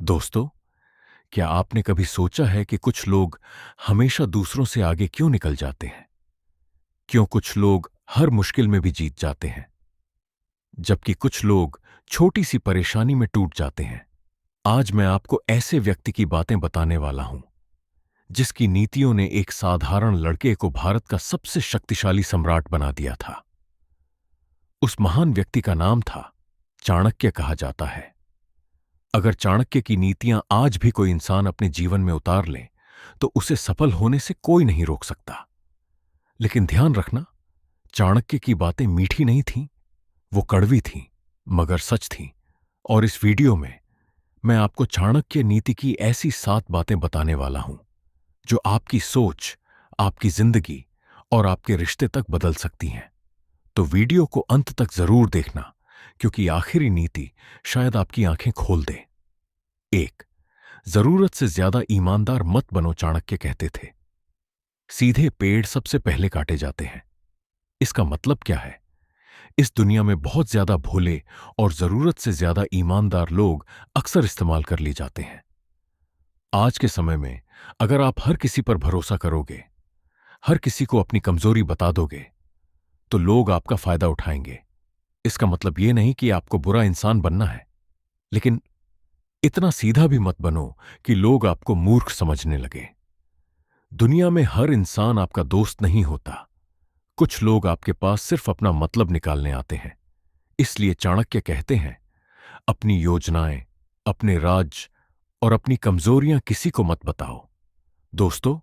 दोस्तों, क्या आपने कभी सोचा है कि कुछ लोग हमेशा दूसरों से आगे क्यों निकल जाते हैं? क्यों कुछ लोग हर मुश्किल में भी जीत जाते हैं, जबकि कुछ लोग छोटी सी परेशानी में टूट जाते हैं? आज मैं आपको ऐसे व्यक्ति की बातें बताने वाला हूं, जिसकी नीतियों ने एक साधारण लड़के को भारत का सबसे शक्तिशाली सम्राट बना दिया था। उस महान व्यक्ति का नाम था चाणक्य कहा जाता है। अगर चाणक्य की नीतियां आज भी कोई इंसान अपने जीवन में उतार ले, तो उसे सफल होने से कोई नहीं रोक सकता। लेकिन ध्यान रखना, चाणक्य की बातें मीठी नहीं थीं, वो कड़वी थीं, मगर सच थीं। और इस वीडियो में मैं आपको चाणक्य नीति की ऐसी 7 बातें बताने वाला हूं, जो आपकी सोच, आपकी जिंदगी और आपके रिश्ते तक बदल सकती हैं। तो वीडियो को अंत तक जरूर देखना, क्योंकि आखिरी नीति शायद आपकी आंखें खोल दे। 1. जरूरत से ज्यादा ईमानदार मत बनो, चाणक्य कहते थे। सीधे पेड़ सबसे पहले काटे जाते हैं। इसका मतलब क्या है? इस दुनिया में बहुत ज्यादा भोले और जरूरत से ज्यादा ईमानदार लोग अक्सर इस्तेमाल कर लिए जाते हैं। आज के समय में अगर आप हर किसी पर भरोसा करोगे, हर किसी को अपनी कमजोरी बता दोगे, तो लोग आपका फायदा उठाएंगे। इसका मतलब यह नहीं कि आपको बुरा इंसान बनना है, लेकिन इतना सीधा भी मत बनो कि लोग आपको मूर्ख समझने लगे। दुनिया में हर इंसान आपका दोस्त नहीं होता। कुछ लोग आपके पास सिर्फ अपना मतलब निकालने आते हैं। इसलिए चाणक्य कहते हैं, अपनी योजनाएं, अपने राज और अपनी कमजोरियां किसी को मत बताओ। दोस्तों,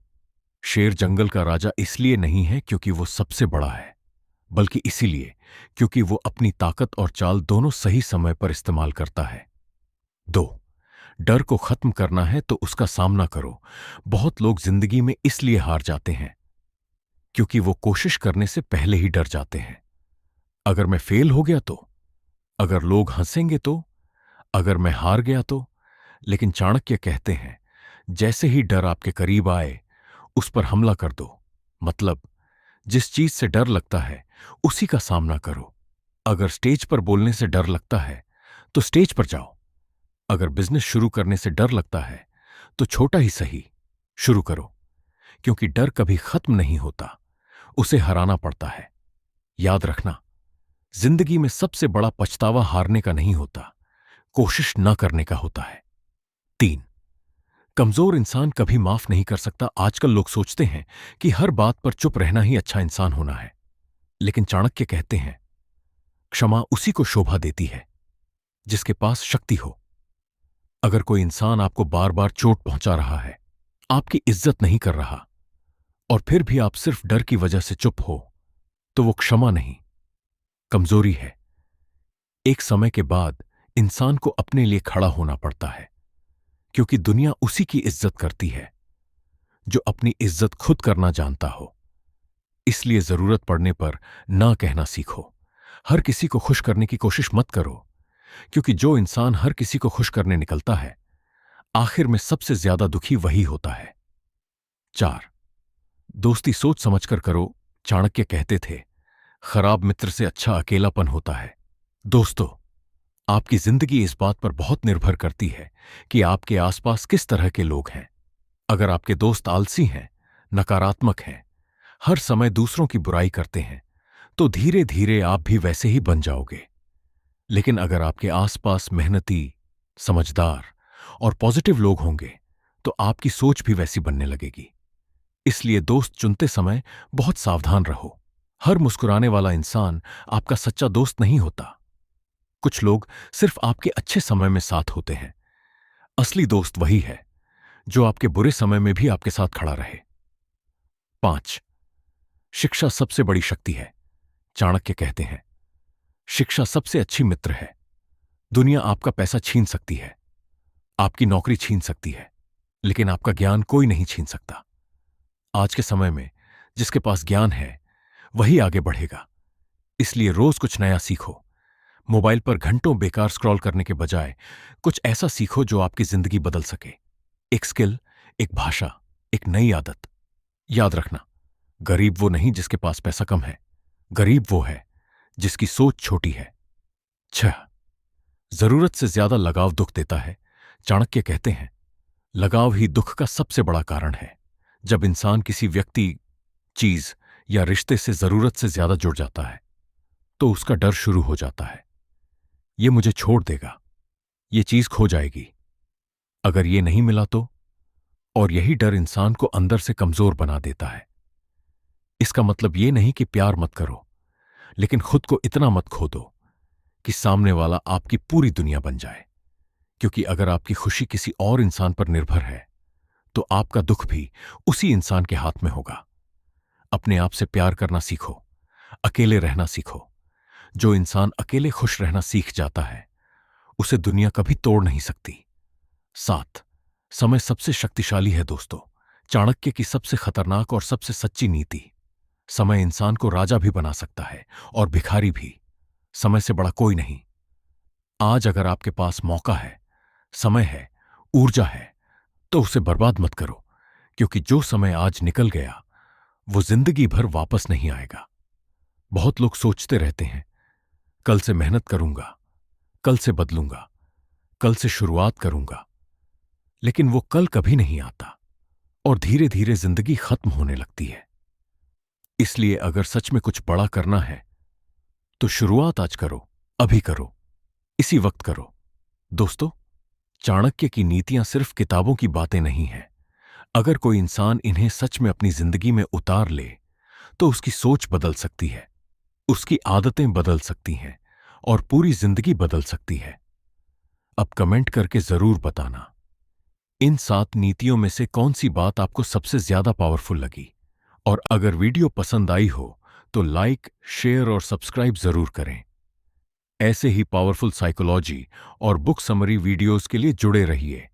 शेर जंगल का राजा इसलिए नहीं है क्योंकि वो सबसे बड़ा है, बल्कि इसीलिए क्योंकि वो अपनी ताकत और चाल दोनों सही समय पर इस्तेमाल करता है। 2. डर को खत्म करना है तो उसका सामना करो। बहुत लोग जिंदगी में इसलिए हार जाते हैं क्योंकि वो कोशिश करने से पहले ही डर जाते हैं। अगर मैं फेल हो गया तो, अगर लोग हंसेंगे तो, अगर मैं हार गया तो। लेकिन चाणक्य कहते हैं, जैसे ही डर आपके करीब आए, उस पर हमला कर दो। मतलब, जिस चीज से डर लगता है उसी का सामना करो। अगर स्टेज पर बोलने से डर लगता है तो स्टेज पर जाओ। अगर बिजनेस शुरू करने से डर लगता है तो छोटा ही सही शुरू करो, क्योंकि डर कभी खत्म नहीं होता, उसे हराना पड़ता है। याद रखना, जिंदगी में सबसे बड़ा पछतावा हारने का नहीं होता, कोशिश न करने का होता है। 3. कमजोर इंसान कभी माफ नहीं कर सकता। आजकल लोग सोचते हैं कि हर बात पर चुप रहना ही अच्छा इंसान होना है, लेकिन चाणक्य कहते हैं, क्षमा उसी को शोभा देती है जिसके पास शक्ति हो। अगर कोई इंसान आपको बार बार चोट पहुंचा रहा है, आपकी इज्जत नहीं कर रहा, और फिर भी आप सिर्फ डर की वजह से चुप हो, तो वो क्षमा नहीं, कमजोरी है। एक समय के बाद इंसान को अपने लिए खड़ा होना पड़ता है, क्योंकि दुनिया उसी की इज्जत करती है जो अपनी इज्जत खुद करना जानता हो। इसलिए जरूरत पड़ने पर ना कहना सीखो। हर किसी को खुश करने की कोशिश मत करो, क्योंकि जो इंसान हर किसी को खुश करने निकलता है, आखिर में सबसे ज्यादा दुखी वही होता है। 4. दोस्ती सोच समझकर करो। चाणक्य कहते थे, खराब मित्र से अच्छा अकेलापन होता है। दोस्तों, आपकी जिंदगी इस बात पर बहुत निर्भर करती है कि आपके आसपास किस तरह के लोग हैं। अगर आपके दोस्त आलसी हैं, नकारात्मक हैं, हर समय दूसरों की बुराई करते हैं, तो धीरे धीरे आप भी वैसे ही बन जाओगे। लेकिन अगर आपके आसपास मेहनती, समझदार और पॉजिटिव लोग होंगे, तो आपकी सोच भी वैसी बनने लगेगी। इसलिए दोस्त चुनते समय बहुत सावधान रहो। हर मुस्कुराने वाला इंसान आपका सच्चा दोस्त नहीं होता। कुछ लोग सिर्फ आपके अच्छे समय में साथ होते हैं। असली दोस्त वही है जो आपके बुरे समय में भी आपके साथ खड़ा रहे। 5. शिक्षा सबसे बड़ी शक्ति है। चाणक्य कहते हैं, शिक्षा सबसे अच्छी मित्र है। दुनिया आपका पैसा छीन सकती है, आपकी नौकरी छीन सकती है, लेकिन आपका ज्ञान कोई नहीं छीन सकता। आज के समय में जिसके पास ज्ञान है वही आगे बढ़ेगा। इसलिए रोज कुछ नया सीखो। मोबाइल पर घंटों बेकार स्क्रॉल करने के बजाय कुछ ऐसा सीखो जो आपकी जिंदगी बदल सके। एक स्किल, एक भाषा, एक नई आदत। याद रखना, गरीब वो नहीं जिसके पास पैसा कम है, गरीब वो है जिसकी सोच छोटी है। 6. जरूरत से ज्यादा लगाव दुख देता है। चाणक्य कहते हैं, लगाव ही दुख का सबसे बड़ा कारण है। जब इंसान किसी व्यक्ति, चीज या रिश्ते से जरूरत से ज्यादा जुड़ जाता है तो उसका डर शुरू हो जाता है। ये मुझे छोड़ देगा, ये चीज खो जाएगी, अगर ये नहीं मिला तो। और यही डर इंसान को अंदर से कमजोर बना देता है। इसका मतलब ये नहीं कि प्यार मत करो, लेकिन खुद को इतना मत खो दो कि सामने वाला आपकी पूरी दुनिया बन जाए। क्योंकि अगर आपकी खुशी किसी और इंसान पर निर्भर है तो आपका दुख भी उसी इंसान के हाथ में होगा। अपने आप से प्यार करना सीखो, अकेले रहना सीखो। जो इंसान अकेले खुश रहना सीख जाता है उसे दुनिया कभी तोड़ नहीं सकती। 7, समय सबसे शक्तिशाली है दोस्तों। चाणक्य की सबसे खतरनाक और सबसे सच्ची नीति, समय इंसान को राजा भी बना सकता है और भिखारी भी। समय से बड़ा कोई नहीं। आज अगर आपके पास मौका है, समय है, ऊर्जा है, तो उसे बर्बाद मत करो। क्योंकि जो समय आज निकल गया वो जिंदगी भर वापस नहीं आएगा। बहुत लोग सोचते रहते हैं, कल से मेहनत करूंगा, कल से बदलूंगा, कल से शुरुआत करूंगा, लेकिन वो कल कभी नहीं आता और धीरे धीरे जिंदगी खत्म होने लगती है। इसलिए अगर सच में कुछ बड़ा करना है तो शुरुआत आज करो, अभी करो, इसी वक्त करो। दोस्तों, चाणक्य की नीतियां सिर्फ किताबों की बातें नहीं हैं। अगर कोई इंसान इन्हें सच में अपनी जिंदगी में उतार ले तो उसकी सोच बदल सकती है, उसकी आदतें बदल सकती हैं और पूरी जिंदगी बदल सकती है। अब कमेंट करके जरूर बताना, इन 7 नीतियों में से कौन सी बात आपको सबसे ज्यादा पावरफुल लगी। और अगर वीडियो पसंद आई हो तो लाइक, शेयर और सब्सक्राइब जरूर करें। ऐसे ही पावरफुल साइकोलॉजी और बुक समरी वीडियोस के लिए जुड़े रहिए।